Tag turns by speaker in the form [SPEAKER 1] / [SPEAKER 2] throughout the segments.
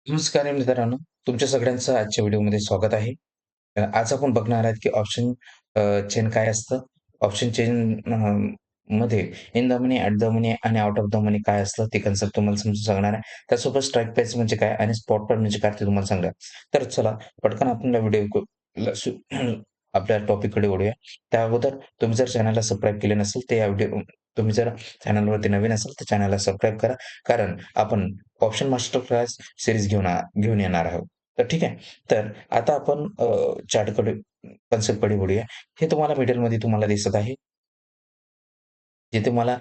[SPEAKER 1] नमस्कार मित्रांनो. तुमच्या सगळ्यांचं आजच्या व्हिडिओमध्ये स्वागत आहे. आज आपण बघणार आहोत की ऑप्शन चेन काय असतं? ऑप्शन चेन मध्ये in the money, at the money आणि आउट ऑफ द मनी काय असतं ते कन्सेप्ट तुम्हाला समजून सांगणार आहे. त्यासोबत स्ट्राईक प्राईस म्हणजे काय आणि स्पॉट प्राईस म्हणजे काय ते तुम्हाला सांगणार आहे. तर चला पटकन आपण आपल्या टॉपिककडे वळूया. त्या अगोदर तुम्ही जर चॅनलला सबस्क्राईब केले नसेल, तर या व्हिडिओ तुम्ही जर चॅनलवरती नवीन असाल, तर चॅनलला सबस्क्राईब करा. कारण आपण ऑप्शन मास्टर क्लास सीरीज घेऊन येणार आहोत. तर ठीक आहे. तर आता आपण चार्टकडे कन्सेप्टकडे वळूया. हे तुम्हाला मिडलमध्ये तुम्हाला दिसत आहे. जिथे मला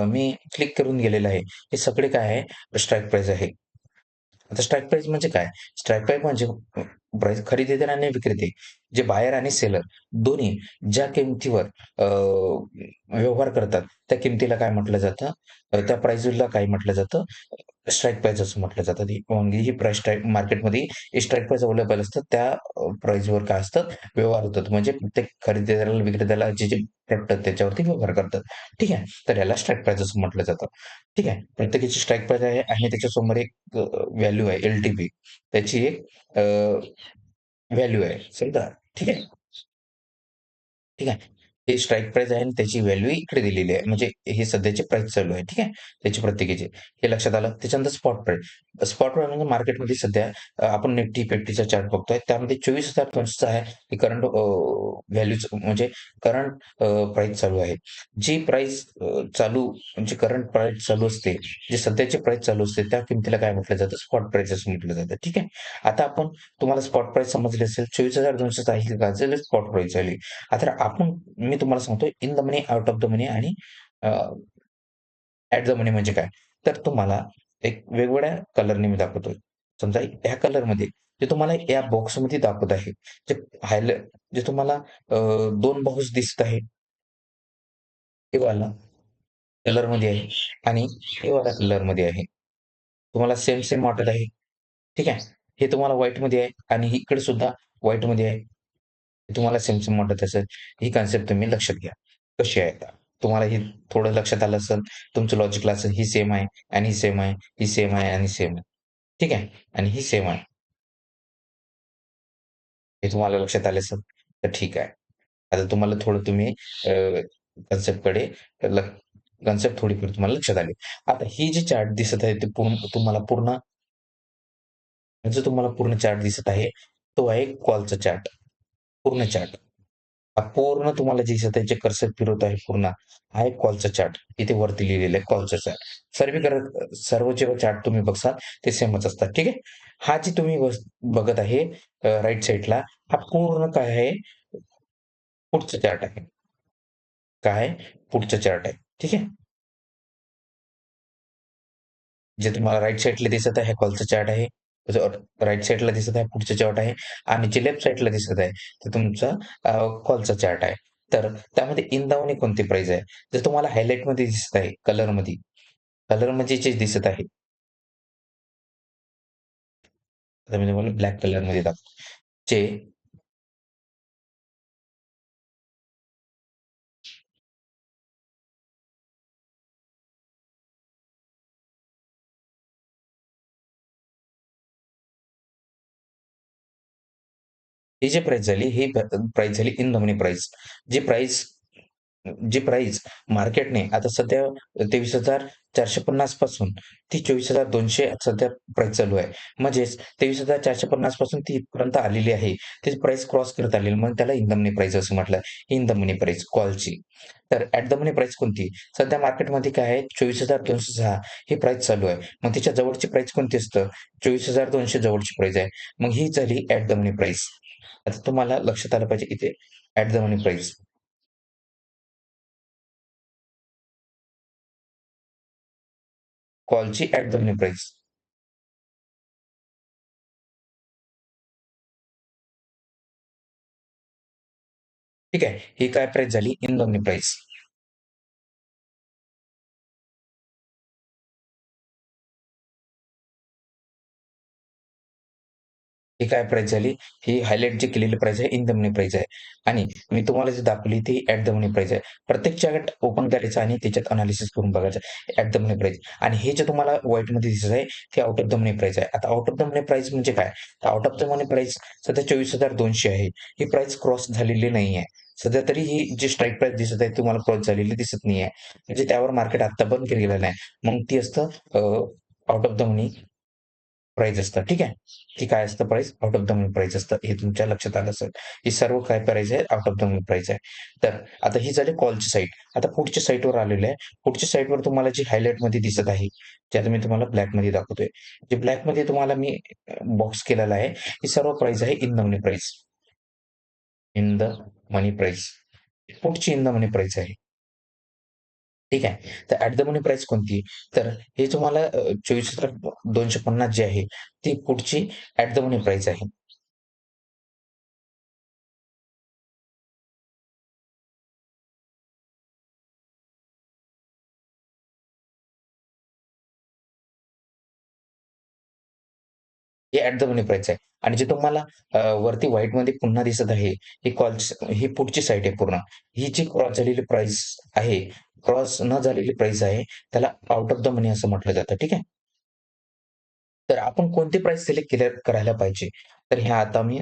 [SPEAKER 1] मी क्लिक करून गेलेलं आहे. हे सगळे काय आहे स्ट्राईक प्राईस आहे. आता स्ट्राईक प्राईस म्हणजे काय? स्ट्राईक प्राईस म्हणजे प्राईस खरेदीदार आणि विक्रेते जे बायर आणि सेलर दोन्ही ज्या किमतीवर व्यवहार करतात, त्या किमतीला काय म्हटलं जातं? त्या प्राईसला काय म्हटलं जातं? स्ट्राईक प्राईस असं म्हटलं जातं. ती म्हणजे ही प्राईस स्ट्राईक मार्केटमध्ये स्ट्राईक प्राईस अवेलेबल असतात. त्या प्राईसवर काय असतं? व्यवहार होतात. म्हणजे प्रत्येक खरेदीदाराला, विक्रेत्याला जे भेटतात त्याच्यावरती व्यवहार करतात. ठीक आहे. तर याला स्ट्राईक प्राईस असं म्हटलं जातं. ठीक आहे. प्रत्येकाची स्ट्राईक प्राईस आहे आणि त्याच्यासमोर एक व्हॅल्यू आहे एल-टी-पी. त्याची एक व्हॅल्यू आहे. समजा ठीक आहे. ठीक आहे. हे स्ट्राईक प्राईस आहे आणि त्याची व्हॅल्यू इकडे दिलेली आहे. म्हणजे हे सध्याची प्राईस चालू आहे. ठीक आहे. त्याची प्रत्येकाची. हे लक्षात आलं. त्याच्यानंतर स्पॉट प्राईस. स्पॉट प्राईस म्हणजे मार्केटमध्ये सध्या आपण निफ्टी 50चा चार्ट बघतोय. त्यामध्ये 24,500 आहे. ही करंट व्हॅल्यूच म्हणजे करंट प्राईस चालू आहे. जी प्राईस चालू म्हणजे करंट प्राईस चालू असते, जी सध्याची प्राईस चालू असते, त्या किमतीला काय म्हटलं जातं? स्पॉट प्राईस असं म्हटलं जातं. ठीक आहे. आता आपण तुम्हाला स्पॉट प्राईस समजली असेल. 24,200 आहे गाजलेली स्पॉट प्राईस झाली. आता मी तुम्हाला सांगतोय in the money, out of the money आणि ॲट द मनी म्हणजे काय? तर तुम्हाला एक वेगवेगळ्या कलरने मी दाखवतोय. समजा ह्या कलरमध्ये जे तुम्हाला या बॉक्समध्ये दाखवत आहे, जे जे तुम्हाला 2 बॉक्स दिसत आहे, हे वाला कलरमध्ये आहे आणि हे वाला कलरमध्ये आहे. तुम्हाला सेम वाटत आहे. ठीक आहे. हे तुम्हाला व्हाईटमध्ये आहे आणि इकडे सुद्धा व्हाईटमध्ये आहे. हे तुम्हाला सेम वाटत असेल. ही कन्सेप्ट तुम्ही लक्षात घ्या. कशी आहे आता? तुम्हाला हे थोडं लक्षात आलं असेल, तुमचं लॉजिकल असेल, ही सेम आहे आणि ही सेम आहे, ही सेम आहे आणि सेम आहे. ठीक आहे. आणि ही सेम आहे. हे तुम्हाला लक्षात आलं असेल, तर ठीक आहे. आता तुम्हाला थोडं तुम्ही कन्सेप्टकडे ल कन्सेप्ट थोडीफार तुम्हाला लक्षात आली. आता ही जी चार्ट दिसत आहे, ते तुम्हाला पूर्ण जो तुम्हाला पूर्ण चार्ट दिसत आहे, तो आहे कॉलचा चार्ट. पूर्ण चार्ट. हा पूर्ण तुम्हाला जे दिसत आहे, जे कर्सर फिरवत आहे पूर्ण, हा एक कॉलचा चार्ट. इथे वरती लिहिलेलं आहे कॉलचा चार्ट. सर्व जे चार्ट तुम्ही बघसाल ते सेमच असतात. ठीक आहे. हा जे तुम्ही बघत आहे राइट साइडला हा पूर्ण काय आहे? पुढचा चार्ट आहे. काय आहे? पुढचा चार्ट आहे. ठीक आहे. जे तुम्हाला राइट साइडला दिसत आहे, कॉलचा चार्ट आहे. राइट साइडला दिसत आहे, पुढचा चार्ट आहे आणि जे लेफ्ट साइडला दिसत आहे, ते तुमचा कॉलचा चार्ट आहे. तर त्यामध्ये इंदावणी कोणती प्राइस आहे? जर तुम्हाला हायलाइटमध्ये दिसत आहे, कलरमध्ये जे दिसत आहे, आता मी तुम्हाला ब्लॅक कलरमध्ये दाखवतो. जे ही जी प्राइस झाली, ही प्राइस झाली इन द प्राइस. जी प्राइस जी प्राइस मार्केटने आता सध्या 23,450 पासून ती 24,200 सध्या प्राइस चालू आहे. म्हणजेच 23,450 पासून ती इथपर्यंत आलेली आहे. ती प्राइस क्रॉस करत आलेली म्हणून त्याला इन द मनी प्राइस असं म्हटलं. इन द मनी प्राइस कॉलची. तर ॲट द मनी प्राइस कोणती? सध्या मार्केटमध्ये काय आहे 24,206 ही प्राइस चालू आहे. मग तिच्या जवळची प्राइस कोणती असतं? 24,200 जवळची प्राइस आहे. मग ही झाली ॲट द मनी प्राइस. आता तुम्हाला लक्षात आलं पाहिजे इथे ॲट द मनी प्राइस. कॉलची ॲट द मनी प्राइस. ठीक आहे. ही काय प्राइस झाली? In the money price. ही काय प्राईस झाली? ही हायलाइट जी केलेली प्राईस आहे, इन द मनी प्राईस आहे आणि मी तुम्हाला जी दाखवली ती ॲट द मनी प्राईस आहे. प्रत्येक चार्ट ओपन करायचा आणि त्याच्यात एनालिसिस करून बघायचं ॲट द मनी प्राईस आणि हे जे तुम्हाला व्हाईटमध्ये दिसत आहे, ते out of the money price आहे. आता out of the money price म्हणजे काय? Out of the money price सध्या 24,200 आहे. ही प्राईस क्रॉस झालेली नाही आहे. सध्या तरी ही जी स्ट्राईक प्राईस दिसत आहे, तुम्हाला क्रॉस झालेली दिसत नाही आहे. म्हणजे त्यावर मार्केट आत्ता पण गेलेलं नाही. मग ती असतं out of the money price असतं, ठीक आहे. की काय असतं price? Out of the money price असतं. हे तुमच्या लक्षात आलं असेल. हे सर्व काय प्राईस आहे? Out of the money price आहे. तर आता ही झाली कॉलची साईड. आता पुढच्या साईडवर आलेलं आहे. पुढच्या साईडवर तुम्हाला जी हायलाइटमध्ये दिसत आहे, जे आता मी तुम्हाला ब्लॅकमध्ये दाखवतोय. जे ब्लॅकमध्ये तुम्हाला मी बॉक्स केलेला आहे, ही सर्व प्राईस आहे in the money price. In the money price. पुढची इन द मनी प्राईस आहे. ठीक आहे. तर ॲट द मनी प्राईस कोणती? तर हे तुम्हाला 24,250 जी आहे, ती पुढची ॲट द मनी प्राईस आहे. हे ॲट द मनी प्राईस आहे आणि जे तुम्हाला वरती व्हाईटमध्ये पुन्हा दिसत आहे, ही पुढची साईड आहे पूर्ण. ही जी क्रॉस झालेली प्राईस आहे, क्रॉस न झालेली प्राईस आहे, त्याला आउट ऑफ द मनी असं म्हटलं जातं. ठीक आहे. तर आपण कोणती प्राईस सिलेक्ट करायला पाहिजे? तर हे आता मी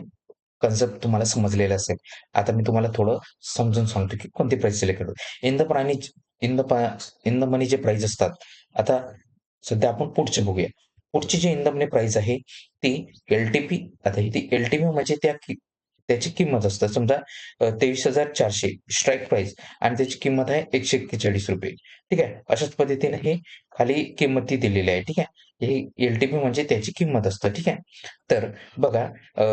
[SPEAKER 1] कन्सेप्ट तुम्हाला समजलेला असेल. आता मी तुम्हाला थोडं समजून सांगतो, की कोणती प्राईस सिलेक्ट करू. इन द प्राणीज इन द पा इन द मनी जे प्राईस असतात. आता सध्या आपण पुढचे बघूया. पुढची जी इन द मनी प्राईस आहे, ती एल-टी-पी आता ही ती एल-टी-पी म्हणजे त्याची किंमत असते. समजा 23,400 स्ट्राईक प्राईस आणि त्याची किंमत आहे ₹141. ठीक आहे. अशाच पद्धतीने हे खाली किंमती दिलेली आहे. ठीक आहे. ही एल-टी-पी म्हणजे त्याची किंमत असते. ठीक आहे. तर बघा अ,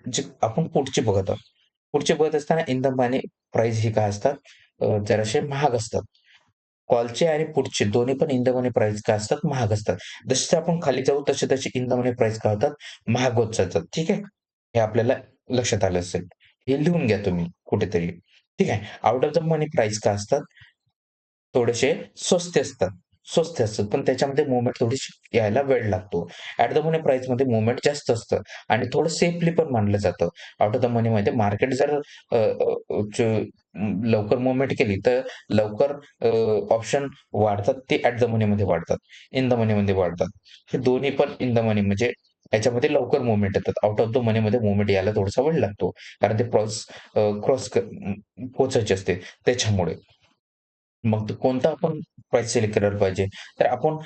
[SPEAKER 1] जे आपण पुढचे बघत आहोत. पुढचे बघत असताना इन द मनी प्राईस हे काय असतात जरासे महाग असतात. कॉलचे आणि पुटचे दोन्ही पण इन द मनी प्राईस काय असतात? महाग असतात. जसे आपण खाली जाऊ तसे इन द मनी प्राईस काय होतात? महाग होत जातात. ठीक आहे. हे आपल्याला लक्षात आलं असेल. हे लिहून घ्या तुम्ही कुठेतरी. ठीक आहे. Out of the money price काय असतात? थोडेसे स्वस्ते असतात. स्वस्त असतात, पण त्याच्यामध्ये मूव्हमेंट थोडीशी यायला वेळ लागतो. ॲट द मनी प्राईसमध्ये मूव्हमेंट जास्त असतं आणि थोडं सेफली पण मानलं जातं. आउट ऑफ द मनीमध्ये मार्केट जर अ, अ, च लवकर मूव्हमेंट केली, तर लवकर ऑप्शन वाढतात ते ॲट द मनीमध्ये वाढतात. इन द मनीमध्ये वाढतात. हे दोन्ही पण इन द मनी म्हणजे याच्यामध्ये लवकर मूव्हमेंट येतात. आउट ऑफ द मनीमध्ये मूव्हमेंट यायला थोडासा वेळ लागतो. कारण ते क्रॉस पोहोचायचे असते त्याच्यामुळे. मग तो कोणता आपण प्राईस सिलेक्ट करायला पाहिजे? तर आपण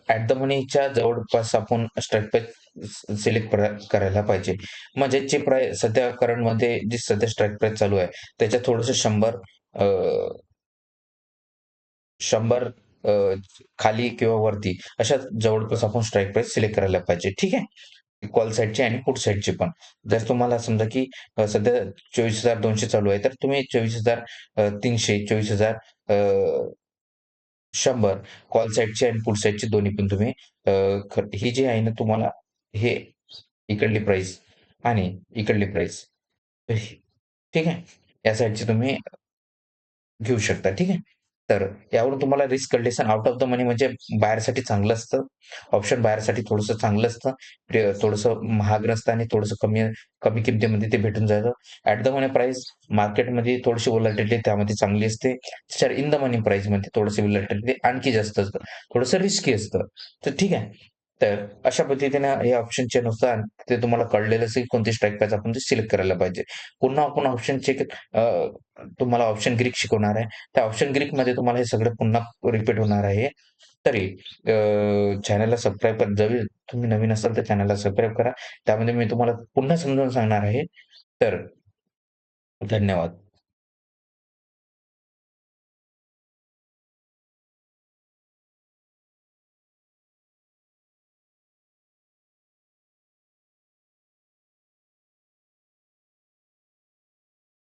[SPEAKER 1] ॲट द मनीच्या जवळपास आपण स्ट्राईक प्राईस सिलेक्ट करायला पाहिजे. म्हणजे जी प्राईस सध्या करंटमध्ये जी सध्या स्ट्राईक प्राईस चालू आहे, त्याच्यात थोडंसं 100 अ, खाली किंवा वरती अशा जवळपास आपण स्ट्राईक प्राईस सिलेक्ट करायला पाहिजे. ठीक आहे. कॉल साइडची आणि पुट साइडची पण. जर तुम्हाला समजा की सध्या 24,200 चालू आहे, तर तुम्ही 24,300 24,000 100 कॉल साइडची आणि पुट साइडची दोन्ही पण तुम्ही अ, ही जी आहे ना तुम्हाला हे इकडली प्राइस आणि इकडली प्राइस ठीक आहे. या साइडची तुम्ही घेऊ शकता. ठीक आहे. तर यावरून तुम्हाला risk condition out of the money म्हणजे बायरसाठी चांगलं असतं. ऑप्शन बायरसाठी थोडंसं चांगलं असतं. थोडंसं महाग नसतं आणि थोडंसं कमी कमी किमतीमध्ये ते भेटून जातं. ॲट द मनी प्राईस मार्केटमध्ये थोडीशी व्होलॅटिलिटी त्यामध्ये चांगली असते. तर इन द मनी प्राईसमध्ये थोडंसं व्होलॅटिलिटी आणखी जास्त असतं. थोडंसं रिस्की असतं. तर ठीक आहे. तर अशा पद्धतीनं हे ऑप्शनचे नुसार ते तुम्हाला कळलेलं असेल कोणती स्ट्राईक प्राईस आपण ते सिलेक्ट करायला पाहिजे. पुन्हा आपण ऑप्शन चेक तुम्हाला ऑप्शन ग्रीक शिकवणार आहे. त्या ऑप्शन ग्रीकमध्ये तुम्हाला हे सगळं पुन्हा रिपीट होणार आहे. तरी चॅनलला सबस्क्राईब करा. जरी तुम्ही नवीन असाल तर चॅनलला सबस्क्राईब करा. त्यामध्ये मी तुम्हाला पुन्हा समजावून सांगणार आहे. तर धन्यवाद.